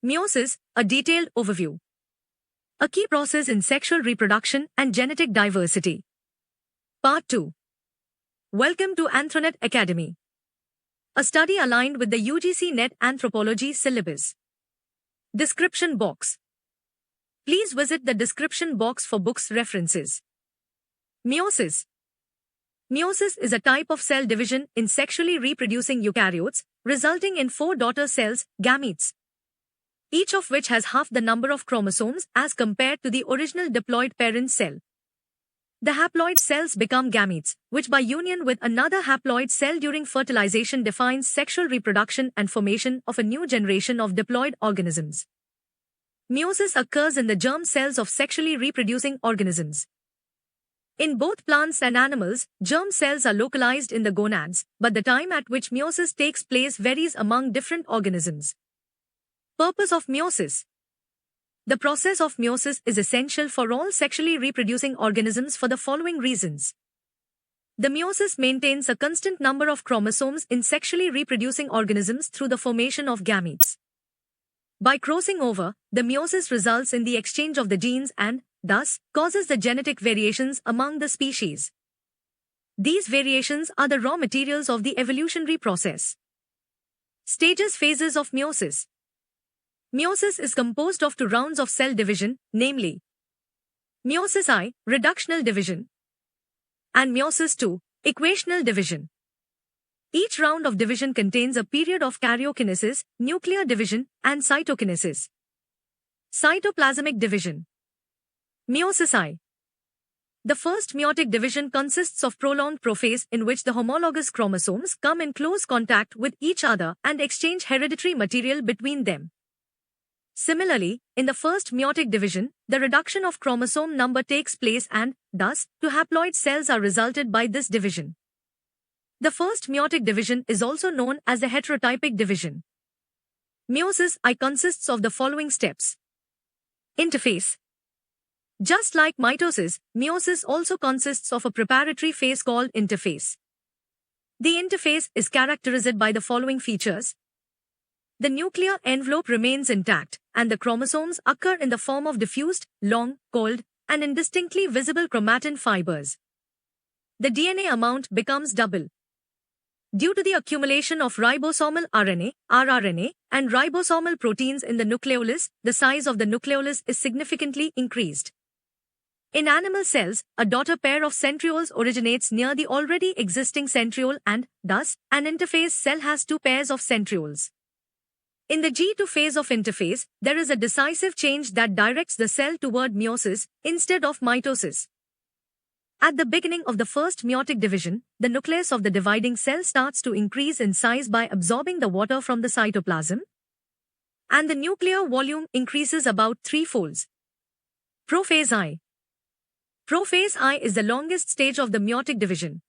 Meiosis, a detailed overview. A key process in sexual reproduction and genetic diversity. Part 2. Welcome to Anthronet Academy. A study aligned with the UGC NET Anthropology syllabus. Description box. Please visit the description box for books references. Meiosis. Meiosis is a type of cell division in sexually reproducing eukaryotes, resulting in 4 daughter cells, gametes, each of which has half the number of chromosomes as compared to the original diploid parent cell. The haploid cells become gametes, which by union with another haploid cell during fertilization defines sexual reproduction and formation of a new generation of diploid organisms. Meiosis occurs in the germ cells of sexually reproducing organisms. In both plants and animals, germ cells are localized in the gonads, but the time at which meiosis takes place varies among different organisms. Purpose of meiosis. The process of meiosis is essential for all sexually reproducing organisms for the following reasons. The meiosis maintains a constant number of chromosomes in sexually reproducing organisms through the formation of gametes. By crossing over, the meiosis results in the exchange of the genes and, thus, causes the genetic variations among the species. These variations are the raw materials of the evolutionary process. Phases of meiosis. Meiosis is composed of 2 rounds of cell division, namely meiosis I, reductional division, and meiosis II, equational division. Each round of division contains a period of karyokinesis, nuclear division, and cytokinesis. Cytoplasmic division. Meiosis I. The first meiotic division consists of prolonged prophase in which the homologous chromosomes come in close contact with each other and exchange hereditary material between them. Similarly, in the first meiotic division, the reduction of chromosome number takes place and, thus, 2 haploid cells are resulted by this division. The first meiotic division is also known as the heterotypic division. Meiosis I consists of the following steps. Interphase. Just like mitosis, meiosis also consists of a preparatory phase called interphase. The interphase is characterized by the following features. The nuclear envelope remains intact, and the chromosomes occur in the form of diffused, long, cold, and indistinctly visible chromatin fibers. The DNA amount becomes double. Due to the accumulation of ribosomal RNA, rRNA, and ribosomal proteins in the nucleolus, the size of the nucleolus is significantly increased. In animal cells, a daughter pair of centrioles originates near the already existing centriole and, thus, an interphase cell has 2 pairs of centrioles. In the G2 phase of interphase, there is a decisive change that directs the cell toward meiosis instead of mitosis. At the beginning of the first meiotic division, the nucleus of the dividing cell starts to increase in size by absorbing the water from the cytoplasm, and the nuclear volume increases about 3-folds. Prophase I. Prophase I is the longest stage of the meiotic division.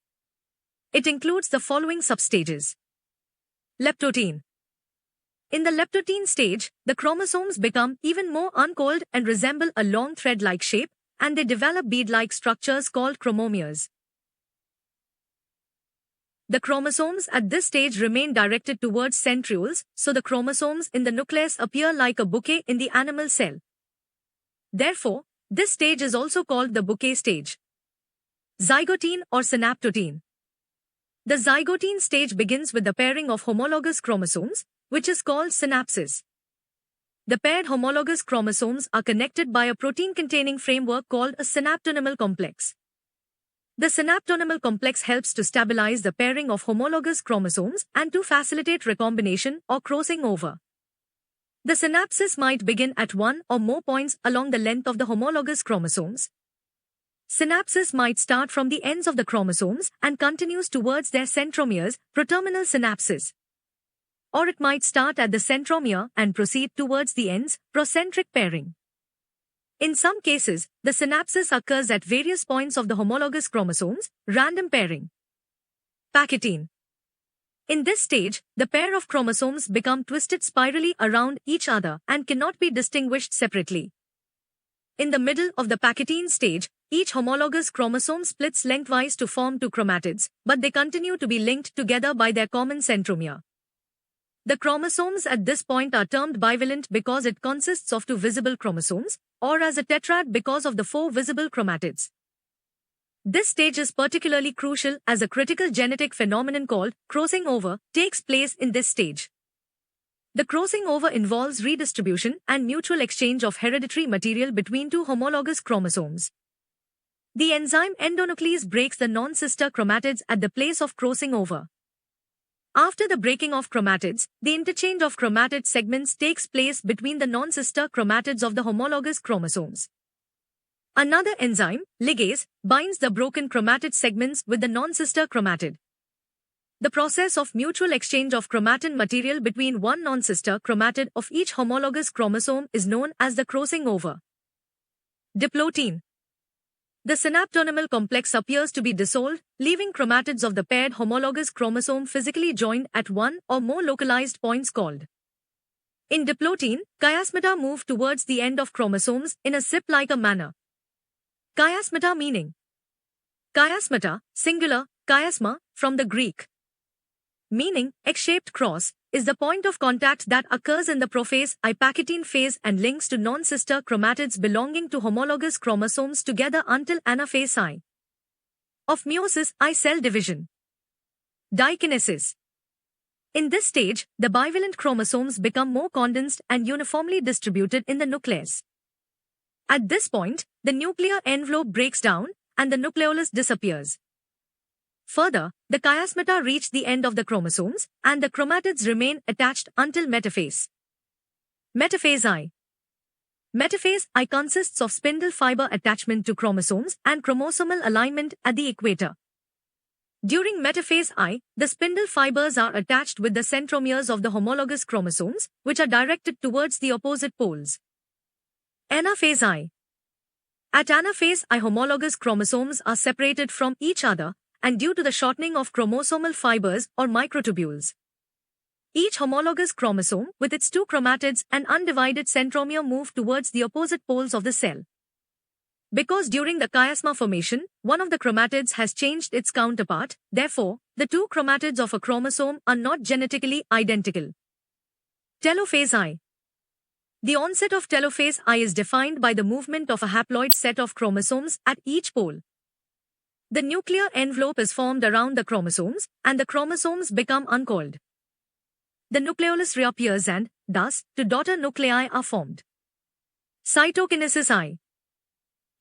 It includes the following substages. Leptothene. In the leptothene stage, the chromosomes become even more uncoiled and resemble a long thread-like shape, and they develop bead-like structures called chromomeres. The chromosomes at this stage remain directed towards centrioles, so the chromosomes in the nucleus appear like a bouquet in the animal cell. Therefore, this stage is also called the bouquet stage. Zygothene or synaptothene. The zygothene stage begins with the pairing of homologous chromosomes, which is called synapsis. The paired homologous chromosomes are connected by a protein-containing framework called a synaptonymal complex. The synaptonymal complex helps to stabilize the pairing of homologous chromosomes and to facilitate recombination or crossing over. The synapsis might begin at 1 or more points along the length of the homologous chromosomes. Synapsis might start from the ends of the chromosomes and continues towards their centromeres, proterminal synapsis. Or it might start at the centromere and proceed towards the ends, procentric pairing. In some cases, the synapsis occurs at various points of the homologous chromosomes, random pairing. Pachytene. In this stage, the pair of chromosomes become twisted spirally around each other and cannot be distinguished separately. In the middle of the pachytene stage, each homologous chromosome splits lengthwise to form 2 chromatids, but they continue to be linked together by their common centromere. The chromosomes at this point are termed bivalent because it consists of 2 visible chromosomes, or as a tetrad because of the 4 visible chromatids. This stage is particularly crucial as a critical genetic phenomenon called crossing over takes place in this stage. The crossing over involves redistribution and mutual exchange of hereditary material between 2 homologous chromosomes. The enzyme endonuclease breaks the non-sister chromatids at the place of crossing over. After the breaking of chromatids, the interchange of chromatid segments takes place between the non-sister chromatids of the homologous chromosomes. Another enzyme, ligase, binds the broken chromatid segments with the non-sister chromatid. The process of mutual exchange of chromatin material between one non-sister chromatid of each homologous chromosome is known as the crossing over. Diplotin. The synaptonomal complex appears to be dissolved, leaving chromatids of the paired homologous chromosome physically joined at one or more localized points called. In diplotin, chiasmata move towards the end of chromosomes in a zip-like a manner. Chiasmata meaning. Chiasmata, singular, chiasma, from the Greek. Meaning, X-shaped cross, is the point of contact that occurs in the prophase Ipakitine phase and links to non-sister chromatids belonging to homologous chromosomes together until anaphase I. Of meiosis I cell division. Dikinesis. In this stage, the bivalent chromosomes become more condensed and uniformly distributed in the nucleus. At this point, the nuclear envelope breaks down, and the nucleolus disappears. Further, the chiasmata reach the end of the chromosomes, and the chromatids remain attached until metaphase. Metaphase I. Metaphase I consists of spindle fiber attachment to chromosomes and chromosomal alignment at the equator. During metaphase I, the spindle fibers are attached with the centromeres of the homologous chromosomes, which are directed towards the opposite poles. Anaphase I. At anaphase I, homologous chromosomes are separated from each other, and due to the shortening of chromosomal fibers or microtubules. Each homologous chromosome, with its 2 chromatids and undivided centromere, move towards the opposite poles of the cell. Because during the chiasma formation, one of the chromatids has changed its counterpart, therefore, the 2 chromatids of a chromosome are not genetically identical. Telophase I. The onset of telophase I is defined by the movement of a haploid set of chromosomes at each pole. The nuclear envelope is formed around the chromosomes, and the chromosomes become uncoiled. The nucleolus reappears and, thus, 2 daughter nuclei are formed. Cytokinesis I.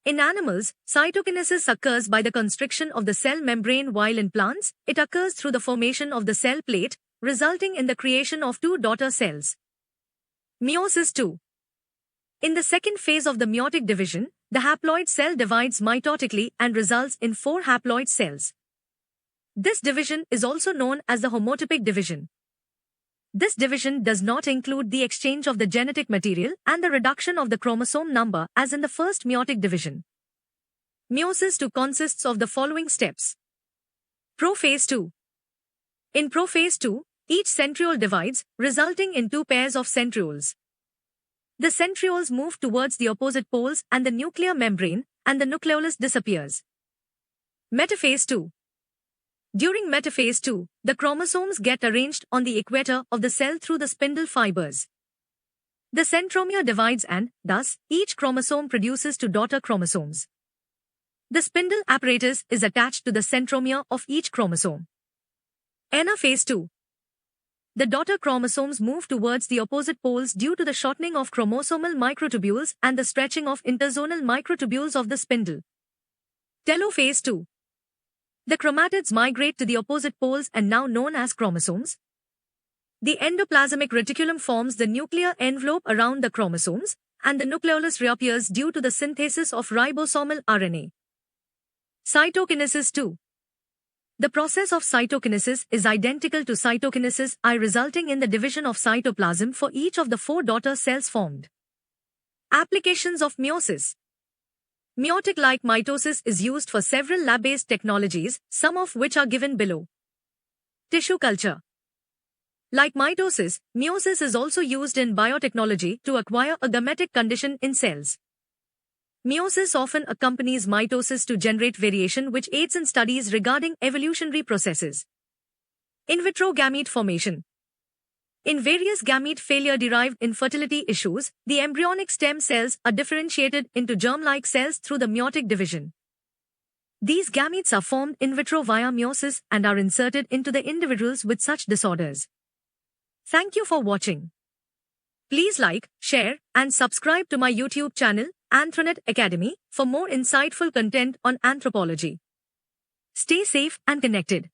In animals, cytokinesis occurs by the constriction of the cell membrane, while in plants, it occurs through the formation of the cell plate, resulting in the creation of 2 daughter cells. Meiosis II. In the second phase of the meiotic division, the haploid cell divides mitotically and results in 4 haploid cells. This division is also known as the homotypic division. This division does not include the exchange of the genetic material and the reduction of the chromosome number as in the first meiotic division. Meiosis II consists of the following steps. Prophase II. In prophase II, each centriole divides, resulting in 2 pairs of centrioles. The centrioles move towards the opposite poles and the nuclear membrane, and the nucleolus disappears. Metaphase II. During metaphase II, the chromosomes get arranged on the equator of the cell through the spindle fibers. The centromere divides and, thus, each chromosome produces 2 daughter chromosomes. The spindle apparatus is attached to the centromere of each chromosome. Anaphase II. The daughter chromosomes move towards the opposite poles due to the shortening of chromosomal microtubules and the stretching of interzonal microtubules of the spindle. Telophase II. The chromatids migrate to the opposite poles and now known as chromosomes. The endoplasmic reticulum forms the nuclear envelope around the chromosomes, and the nucleolus reappears due to the synthesis of ribosomal RNA. Cytokinesis II. The process of cytokinesis is identical to cytokinesis I, resulting in the division of cytoplasm for each of the 4 daughter cells formed. Applications of meiosis. Meiotic-like mitosis is used for several lab-based technologies, some of which are given below. Tissue culture. Like mitosis, meiosis is also used in biotechnology to acquire a gametic condition in cells. Meiosis often accompanies mitosis to generate variation, which aids in studies regarding evolutionary processes. In vitro gamete formation. In various gamete failure-derived infertility issues, the embryonic stem cells are differentiated into germ-like cells through the meiotic division. These gametes are formed in vitro via meiosis and are inserted into the individuals with such disorders. Thank you for watching. Please like, share, and subscribe to my YouTube channel, Anthronet Academy, for more insightful content on anthropology. Stay safe and connected.